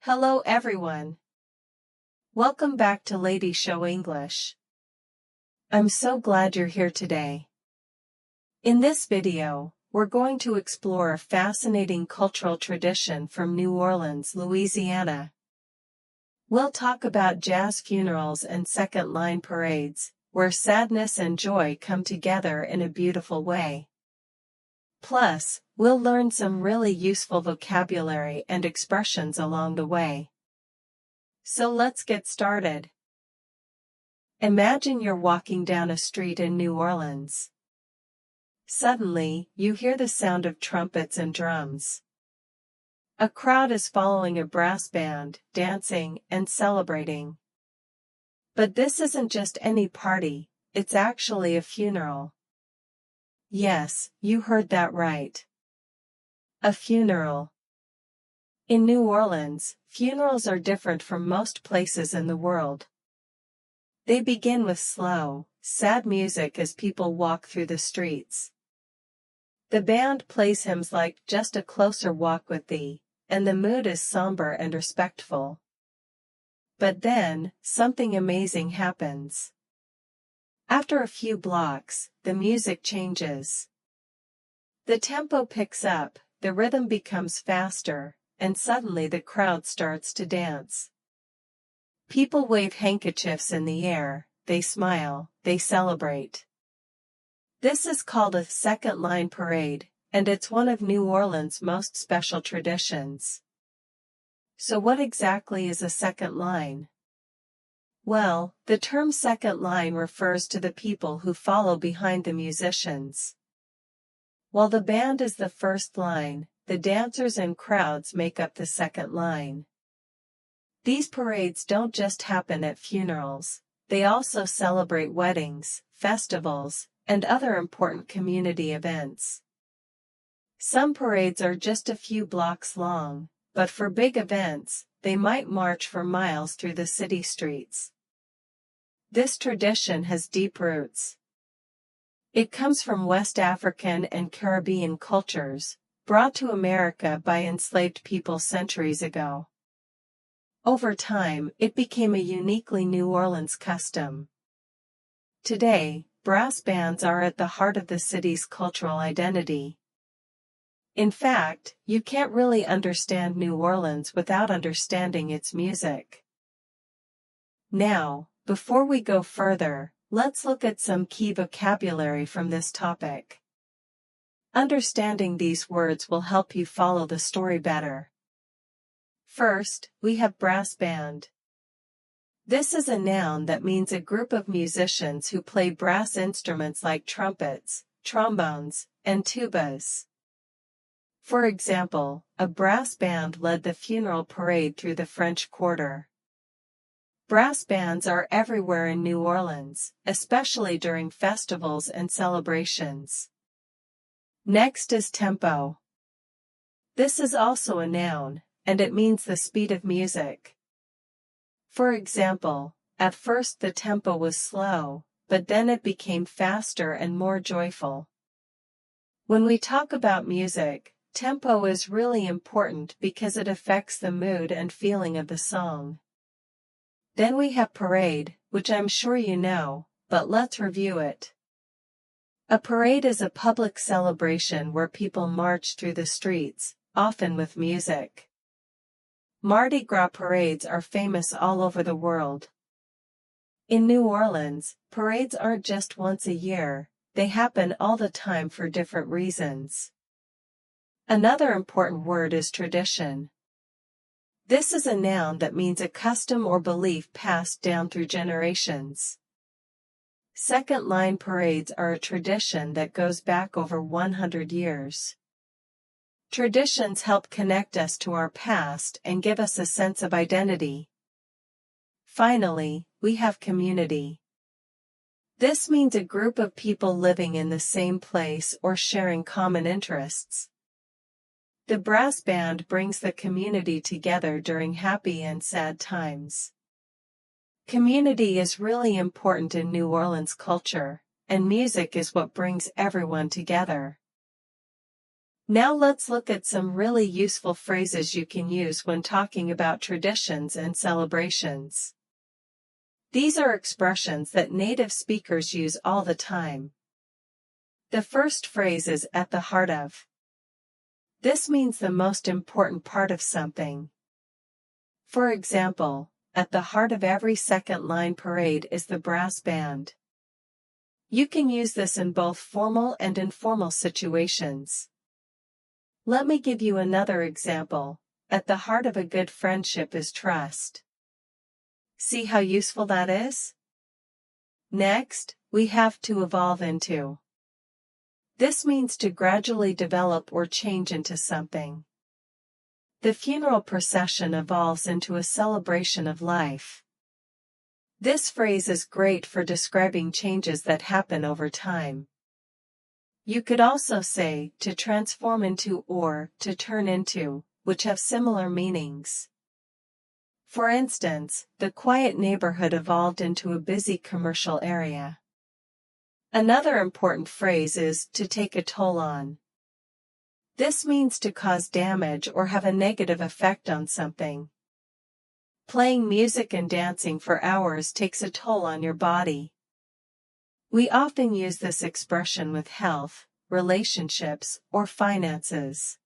Hello everyone. Welcome back to Lady Show English. I'm so glad you're here today. In this video, we're going to explore a fascinating cultural tradition from New Orleans, Louisiana. We'll talk about jazz funerals and second-line parades, where sadness and joy come together in a beautiful way. Plus, we'll learn some really useful vocabulary and expressions along the way. So let's get started. Imagine you're walking down a street in New Orleans. Suddenly, you hear the sound of trumpets and drums. A crowd is following a brass band, dancing, and celebrating. But this isn't just any party, it's actually a funeral. Yes, you heard that right. A funeral. In New Orleans, funerals are different from most places in the world. They begin with slow, sad music as people walk through the streets. The band plays hymns like "Just a Closer Walk with Thee," and the mood is somber and respectful. But then, something amazing happens. After a few blocks, the music changes. The tempo picks up, the rhythm becomes faster, and suddenly the crowd starts to dance. People wave handkerchiefs in the air, they smile, they celebrate. This is called a second-line parade, and it's one of New Orleans' most special traditions. So what exactly is a second line? Well, the term second line refers to the people who follow behind the musicians. While the band is the first line, the dancers and crowds make up the second line. These parades don't just happen at funerals, they also celebrate weddings, festivals, and other important community events. Some parades are just a few blocks long, but for big events, they might march for miles through the city streets. This tradition has deep roots. It comes from West African and Caribbean cultures, brought to America by enslaved people centuries ago. Over time, it became a uniquely New Orleans custom. Today, brass bands are at the heart of the city's cultural identity. In fact, you can't really understand New Orleans without understanding its music. Now, before we go further, let's look at some key vocabulary from this topic. Understanding these words will help you follow the story better. First, we have brass band. This is a noun that means a group of musicians who play brass instruments like trumpets, trombones, and tubas. For example, a brass band led the funeral parade through the French Quarter. Brass bands are everywhere in New Orleans, especially during festivals and celebrations. Next is tempo. This is also a noun, and it means the speed of music. For example, at first the tempo was slow, but then it became faster and more joyful. When we talk about music, tempo is really important because it affects the mood and feeling of the song. Then we have parade, which I'm sure you know, but let's review it. A parade is a public celebration where people march through the streets, often with music. Mardi Gras parades are famous all over the world. In New Orleans, parades aren't just once a year, they happen all the time for different reasons. Another important word is tradition. This is a noun that means a custom or belief passed down through generations. Second-line parades are a tradition that goes back over 100 years. Traditions help connect us to our past and give us a sense of identity. Finally, we have community. This means a group of people living in the same place or sharing common interests. The brass band brings the community together during happy and sad times. Community is really important in New Orleans culture, and music is what brings everyone together. Now let's look at some really useful phrases you can use when talking about traditions and celebrations. These are expressions that native speakers use all the time. The first phrase is "at the heart of." This means the most important part of something. For example, at the heart of every second line parade is the brass band. You can use this in both formal and informal situations. Let me give you another example. At the heart of a good friendship is trust. See how useful that is? Next, we have "to evolve into." This means to gradually develop or change into something. The funeral procession evolves into a celebration of life. This phrase is great for describing changes that happen over time. You could also say "to transform into" or "to turn into," which have similar meanings. For instance, the quiet neighborhood evolved into a busy commercial area. Another important phrase is "to take a toll on." This means to cause damage or have a negative effect on something. Playing music and dancing for hours takes a toll on your body. We often use this expression with health, relationships, or finances.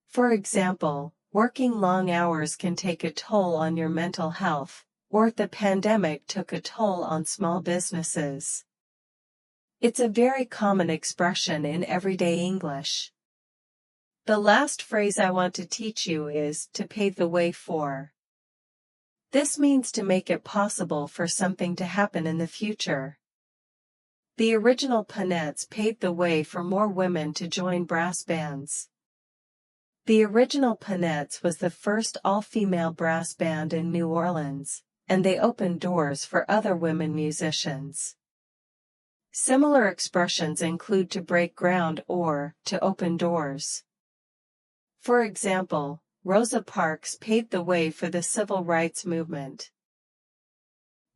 For example, working long hours can take a toll on your mental health, or the pandemic took a toll on small businesses. It's a very common expression in everyday English. The last phrase I want to teach you is "to pave the way for." This means to make it possible for something to happen in the future. The original Peanuts paved the way for more women to join brass bands. The original Peanuts was the first all-female brass band in New Orleans, and they opened doors for other women musicians. Similar expressions include "to break ground" or "to open doors." For example, Rosa Parks paved the way for the civil rights movement.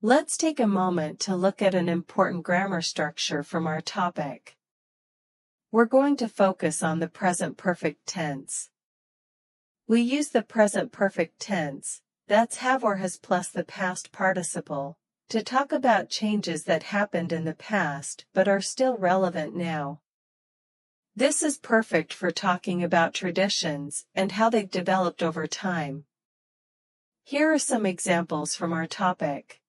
Let's take a moment to look at an important grammar structure from our topic. We're going to focus on the present perfect tense. We use the present perfect tense, that's have or has plus the past participle, to talk about changes that happened in the past but are still relevant now. This is perfect for talking about traditions and how they've developed over time. Here are some examples from our topic.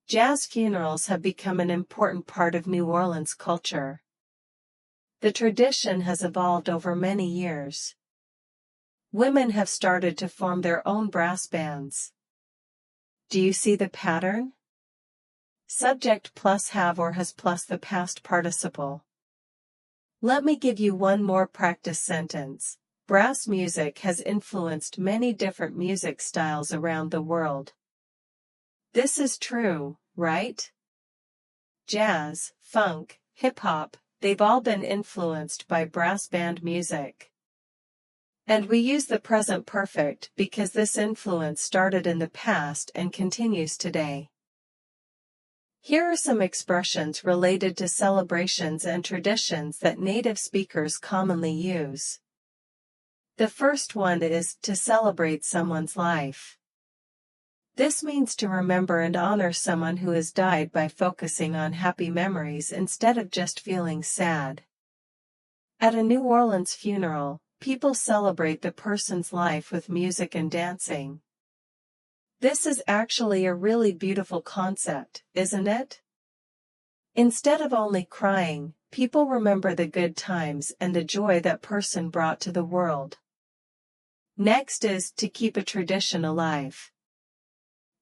Jazz funerals have become an important part of New Orleans culture. The tradition has evolved over many years. Women have started to form their own brass bands. Do you see the pattern? Subject plus have or has plus the past participle. Let me give you one more practice sentence. Brass music has influenced many different music styles around the world. This is true, right? Jazz, funk, hip-hop, they've all been influenced by brass band music. And we use the present perfect because this influence started in the past and continues today. Here are some expressions related to celebrations and traditions that native speakers commonly use. The first one is "to celebrate someone's life." This means to remember and honor someone who has died by focusing on happy memories instead of just feeling sad. At a New Orleans funeral, people celebrate the person's life with music and dancing. This is actually a really beautiful concept, isn't it? Instead of only crying, people remember the good times and the joy that person brought to the world. Next is "to keep a tradition alive."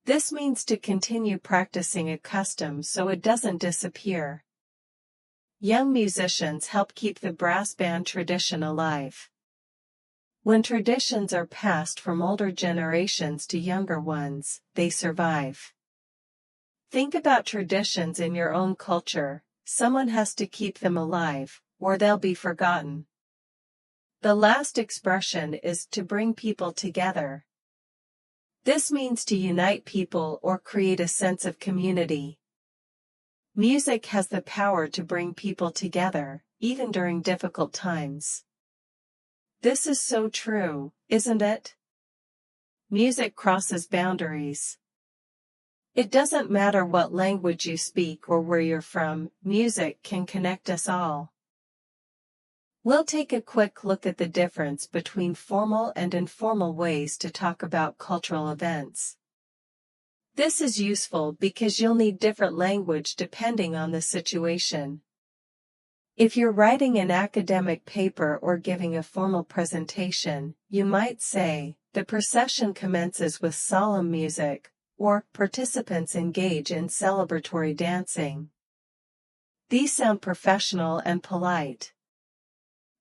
This means to continue practicing a custom so it doesn't disappear. Young musicians help keep the brass band tradition alive. When traditions are passed from older generations to younger ones, they survive. Think about traditions in your own culture. Someone has to keep them alive, or they'll be forgotten. The last expression is "to bring people together." This means to unite people or create a sense of community. Music has the power to bring people together, even during difficult times. This is so true, isn't it? Music crosses boundaries. It doesn't matter what language you speak or where you're from, music can connect us all. We'll take a quick look at the difference between formal and informal ways to talk about cultural events. This is useful because you'll need different language depending on the situation. If you're writing an academic paper or giving a formal presentation, you might say, "The procession commences with solemn music," or "Participants engage in celebratory dancing." These sound professional and polite.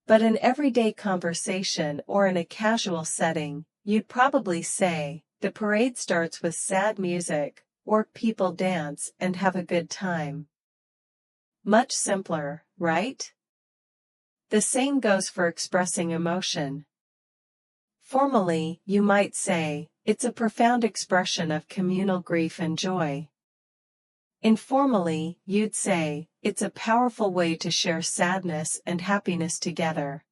But in everyday conversation or in a casual setting, you'd probably say, "The parade starts with sad music," or "People dance and have a good time." Much simpler, right? The same goes for expressing emotion. Formally, you might say, "It's a profound expression of communal grief and joy." Informally, you'd say, "It's a powerful way to share sadness and happiness together."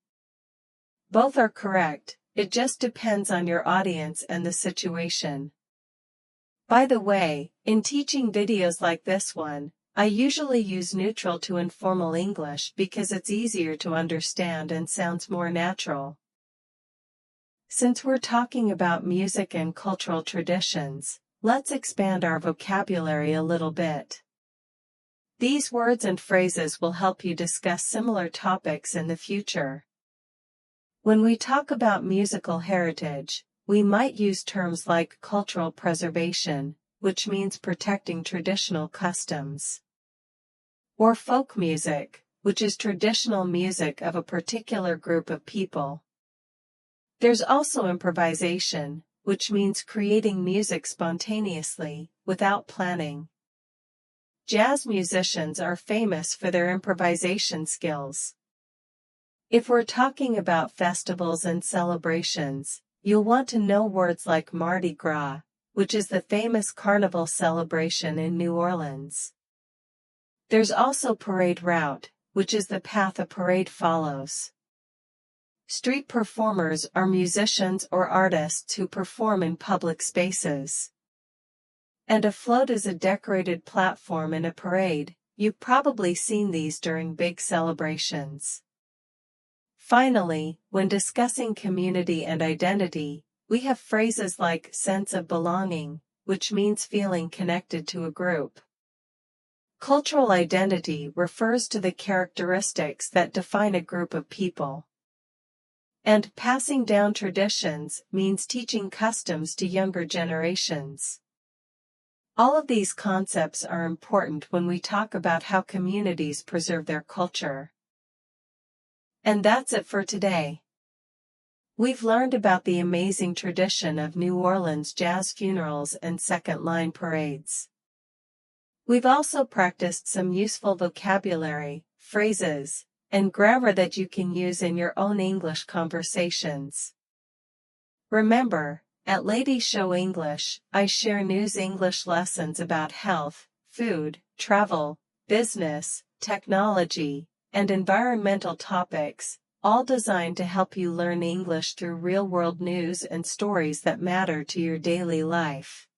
Both are correct, it just depends on your audience and the situation. By the way, in teaching videos like this one, I usually use neutral to informal English because it's easier to understand and sounds more natural. Since we're talking about music and cultural traditions, let's expand our vocabulary a little bit. These words and phrases will help you discuss similar topics in the future. When we talk about musical heritage, we might use terms like cultural preservation, which means protecting traditional customs, or folk music, which is traditional music of a particular group of people. There's also improvisation, which means creating music spontaneously, without planning. Jazz musicians are famous for their improvisation skills. If we're talking about festivals and celebrations, you'll want to know words like Mardi Gras, which is the famous carnival celebration in New Orleans. There's also parade route, which is the path a parade follows. Street performers are musicians or artists who perform in public spaces. And a float is a decorated platform in a parade. You've probably seen these during big celebrations. Finally, when discussing community and identity, we have phrases like sense of belonging, which means feeling connected to a group. Cultural identity refers to the characteristics that define a group of people. And passing down traditions means teaching customs to younger generations. All of these concepts are important when we talk about how communities preserve their culture. And that's it for today. We've learned about the amazing tradition of New Orleans jazz funerals and second-line parades. We've also practiced some useful vocabulary, phrases, and grammar that you can use in your own English conversations. Remember, at Lady Show English, I share news English lessons about health, food, travel, business, technology, and environmental topics, all designed to help you learn English through real-world news and stories that matter to your daily life.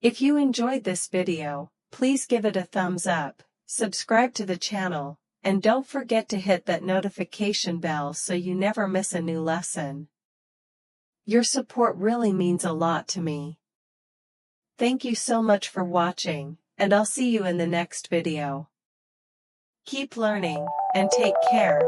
If you enjoyed this video, please give it a thumbs up, subscribe to the channel, and don't forget to hit that notification bell so you never miss a new lesson. Your support really means a lot to me. Thank you so much for watching, and I'll see you in the next video. Keep learning, and take care.